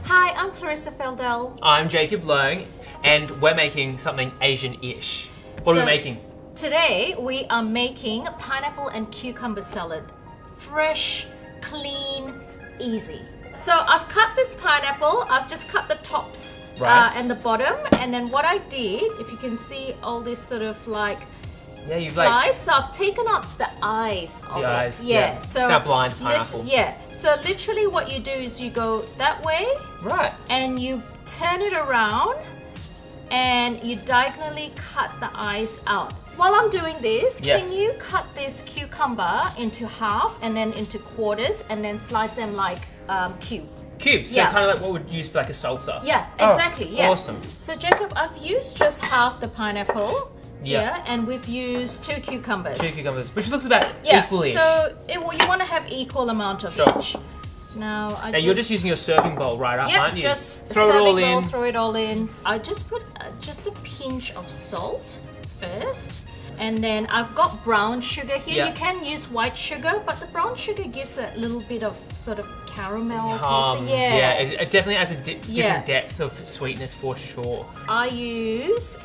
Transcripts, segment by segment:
Hi, I'm Clarissa Feldel. I'm Jacob Leung, and we're making something Asian-ish. What are we making? Today, we are making pineapple and cucumber salad. Fresh, clean, easy. So I've cut this pineapple, I've just cut the tops and the bottom, and then what I did, if you can see all this sort of like slice, so I've taken out the eyes of it. Yeah. So it's not blind pineapple. So literally what you do is you go that way. Right. And you turn it around and you diagonally cut the eyes out. While I'm doing this, can you cut this cucumber into half and then into quarters and then slice them like cubes? So kind of like what we'd use for like a salsa. Yeah, exactly. Yeah. Awesome. So Jacob, I've used just half the pineapple. Yeah, and we've used 2 cucumbers. 2 cucumbers, which looks about equally. So you want to have equal amount of each. Now you're just using your serving bowl right up, aren't you? Just throw it all in. I just put just a pinch of salt first. And then I've got brown sugar here. You can use white sugar, but the brown sugar gives a little bit of sort of caramel taste. It definitely adds a different depth of sweetness for sure. I use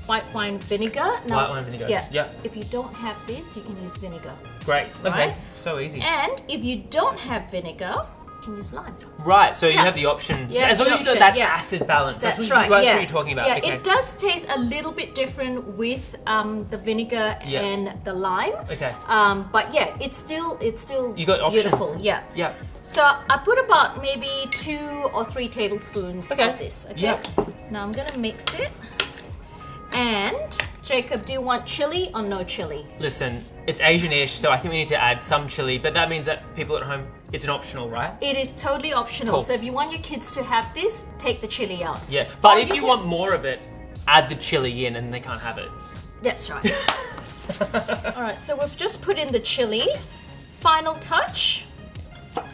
white wine vinegar. Now, white wine vinegar. Yeah. If you don't have this, you can use vinegar. Great. Right? Okay. So easy. And if you don't have vinegar, you can use lime. Right. So you have the option. Yeah, as long as you've got that acid balance. That's what right. That's what you're talking about. Yeah. Okay. It does taste a little bit different with the vinegar and the lime. Okay. But yeah, it's still you got options. Beautiful. Yeah. Yeah. So I put about maybe 2 or 3 tablespoons of this. Okay. Yeah. Now I'm gonna mix it. And Jacob, do you want chili or no chili? Listen, it's Asian-ish, so I think we need to add some chili, but that means that people at home, it's an optional, right? It is totally optional. Cool. So if you want your kids to have this, take the chili out. Yeah, but if you want more of it, add the chili in and they can't have it. That's right. All right, so we've just put in the chili. Final touch.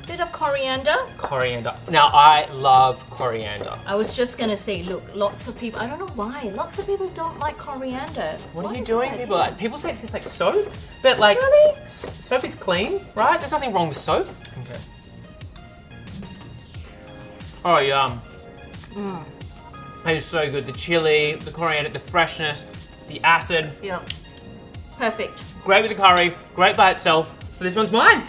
Bit of coriander. Coriander. Now, I love coriander. I was just going to say, look, lots of people, I don't know why, lots of people don't like coriander. What are you doing, people? People say it tastes like soap, but like, soap is clean, right? There's nothing wrong with soap. Okay. Oh, yum. It is so good. The chili, the coriander, the freshness, the acid. Yep. Perfect. Great with the curry, great by itself. So this one's mine.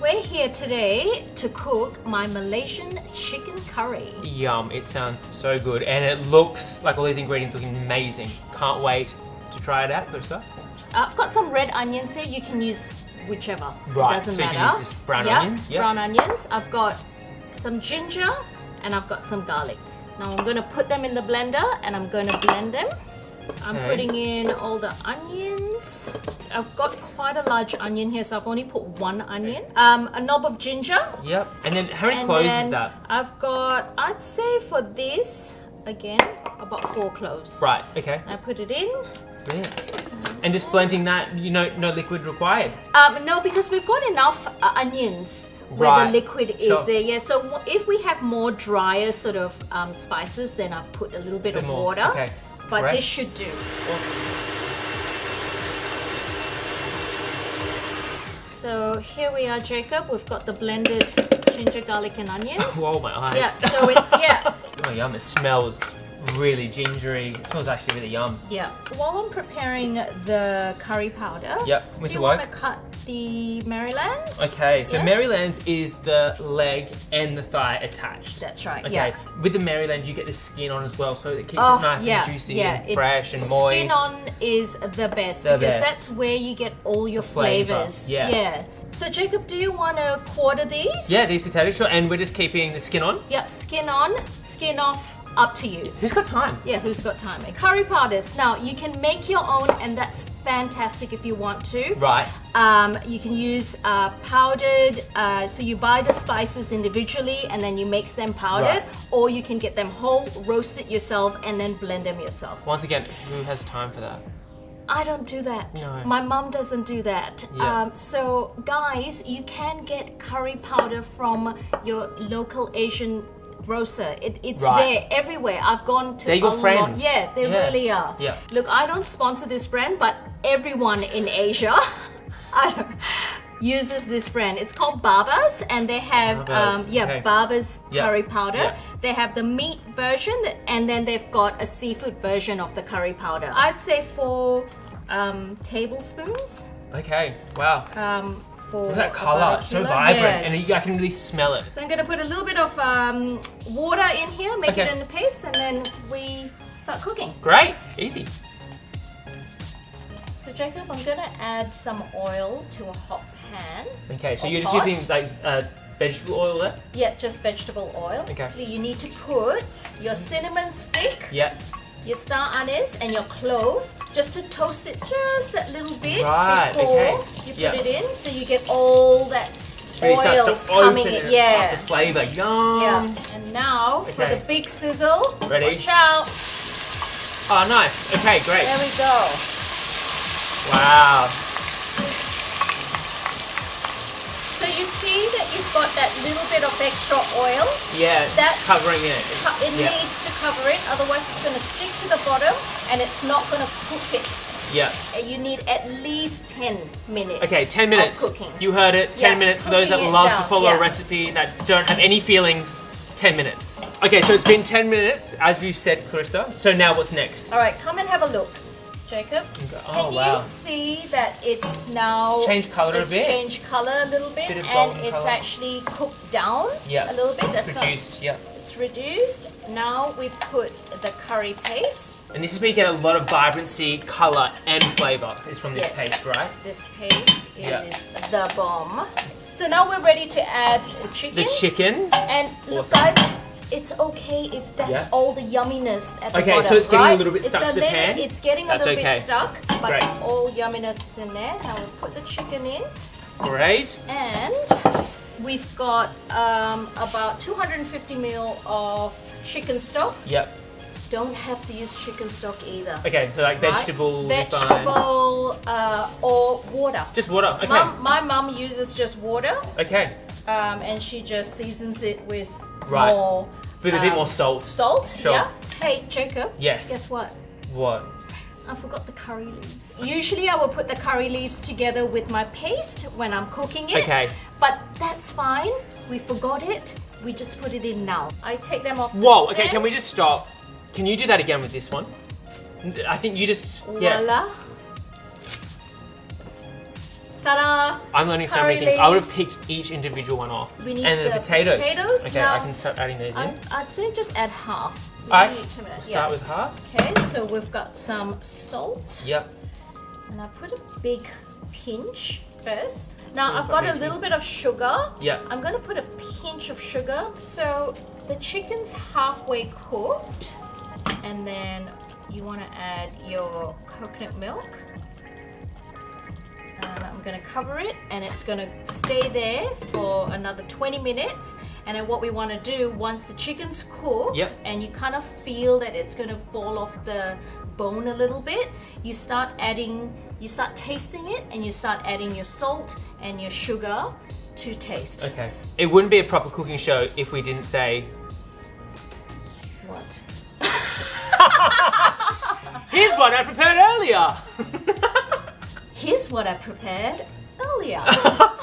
We're here today to cook my Malaysian chicken curry. Yum, it sounds so good. And it looks like all these ingredients looking amazing. Can't wait to try it out, Clarissa. I've got some red onions here. You can use whichever. Right, It doesn't so matter. you can use this brown onions? Yep. Brown onions. I've got some ginger and I've got some garlic. Now I'm going to put them in the blender and I'm going to blend them. I'm putting in all the onions. I've got quite a large onion here, so I've only put 1 onion. A knob of ginger. Yep. And then how many cloves is that? I've got, I'd say for this, again, about 4 cloves. Right, okay. I put it in. Brilliant. And just blending that, no liquid required? No, because we've got enough onions where the liquid is there. Yeah, so if we have more drier sort of spices, then I'll put a little bit of water. Okay. But this should do. Awesome. So here we are, Jacob. We've got the blended ginger, garlic, and onions. Whoa, my eyes. Yeah, so it's, Oh, yum. It smells really gingery. It smells actually really yum. Yeah. While I'm preparing the curry powder, do you want to cut the Marylands? Okay, so Marylands is the leg and the thigh attached. That's right, Okay, with the Maryland you get the skin on as well, so it keeps it nice and juicy and fresh and moist. Skin on is the best because that's where you get all your flavors. Yeah. So Jacob, do you want to quarter these? Yeah, these potatoes, sure. And we're just keeping the skin on? Yep, skin on, skin off. Up to you. Who's got time? Yeah, who's got time? Curry powders. Now, you can make your own, and that's fantastic if you want to. Right. You can use powdered, so you buy the spices individually and then you mix them powdered, or you can get them whole, roast it yourself, and then blend them yourself. Once again, who has time for that? I don't do that. No. My mum doesn't do that. Yeah. So, guys, you can get curry powder from your local Asian grocer. It's there everywhere. I've gone to They're your friends. lot. Yeah, they really are. Yeah. Look, I don't sponsor this brand, but everyone in Asia, uses this brand. It's called Baba's, and they have okay. Baba's Yeah. curry powder. Yeah. They have the meat version, and then they've got a seafood version of the curry powder. I'd say 4 tablespoons. Okay, wow. For Look at that about colour, a it's so kilo. vibrant, Yes. and I can really smell it. So I'm going to put a little bit of water in here, make Okay. it in a paste, and then we start cooking. Great, easy. So Jacob, I'm going to add some oil to a hot pan. Okay, so Or you're just pot. using like vegetable oil there? Yeah, just vegetable oil. Okay. You need to put your cinnamon stick, Yeah. your star anise, and your clove, just to toast it just a little bit Right, before okay. you put Yeah. it in, so you get all that Really starts oils to coming open in. it Yeah. up the flavour. Yum. Yeah. And now for Okay. the big sizzle. Ready? Watch out. Oh, nice. Okay, great. There we go. Wow. So you see that you've got that little bit of extra oil. Yeah, That's covering it. It Yeah. needs to cover it, otherwise it's going to stick to the bottom and it's not going to cook it. Yeah. You need at least 10 minutes. Okay, 10 minutes. Of cooking. You heard it. 10 Yeah, minutes. For those that cooking it love to down, follow a yeah. recipe that don't have any feelings, 10 minutes. Okay, so it's been 10 minutes, as you said, Clarissa. So now what's next? All right, come and have a look, Jacob. Oh, Can wow. you see that it's now Changed colour a it's bit. changed color a little bit, Bit of and golden it's colour. actually cooked down Yeah. a little bit. That's not- Reduced, yeah. it's reduced. Now we put the curry paste. And this is where you get a lot of vibrancy, colour, and flavour is from this Yes. paste, right? This paste Yeah. is the bomb. So now we're ready to add the chicken. The chicken. And look, Awesome. guys, it's okay if that's Yeah. all the yumminess at the Okay, bottom, so it's getting a right? little bit stuck to the pan? It's getting a That's little okay. bit stuck, but Great. all yumminess is in there. Now we'll put the chicken in, Great. and we've got about 250 ml of chicken stock. Yep. Don't have to use chicken stock either. Okay, so like right? vegetable, refined. Vegetable or water. Just water. Okay. My mum uses just water, Okay. and she just seasons it with Right. more With a bit more salt. salt. Sure. Yeah. Hey, Jacob. Yes. Guess what? What? I forgot the curry leaves. Usually I will put the curry leaves together with my paste when I'm cooking it. Okay. But that's fine. We forgot it. We just put it in now. I take them off. the Whoa, okay, stem. can we just stop? Can you do that again with this one? I think you just, yeah. Voila. Ta-da! I'm learning so many Curry things. I would have leaves. picked each individual one off. We need and the the potatoes. potatoes. Okay, Now, I can start adding those in. I'd say just add half. We Alright, need to- we'll start yeah. with half. Okay, so we've got some salt. Yep. And I put a big pinch first. Now So I've we've got got a little bit of sugar. Yeah. I'm going to put a pinch of sugar. So the chicken's halfway cooked. And then you want to add your coconut milk. And I'm going to cover it, and it's going to stay there for another 20 minutes. And then what we want to do, once the chicken's cooked, Yep. and you kind of feel that it's going to fall off the bone a little bit, you start tasting it, and you start adding your salt and your sugar to taste. Okay. It wouldn't be a proper cooking show if we didn't say, What? here's what I prepared earlier. Here's what I prepared earlier.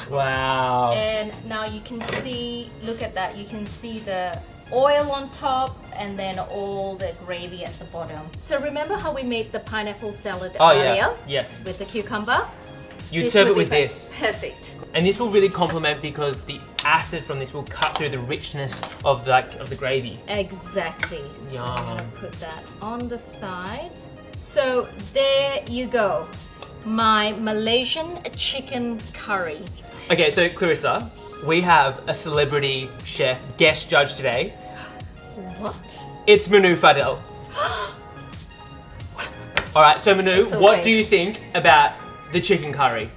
Wow. And now you can see, look at that, you can see the oil on top and then all the gravy at the bottom. So remember how we made the pineapple salad Oh earlier? yeah. Yes. With the cucumber? You'd This serve would it be with this. Perfect. And this will really complement because the acid from this will cut through the richness of the gravy. Exactly. So I'm Yum. gonna put that on the side. So there you go. My Malaysian chicken curry. Okay, so Clarissa, we have a celebrity chef guest judge today. What? It's Manu Fadel. All right, so Manu, It's what okay. do you think about the chicken curry?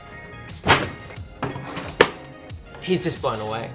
He's just blown away.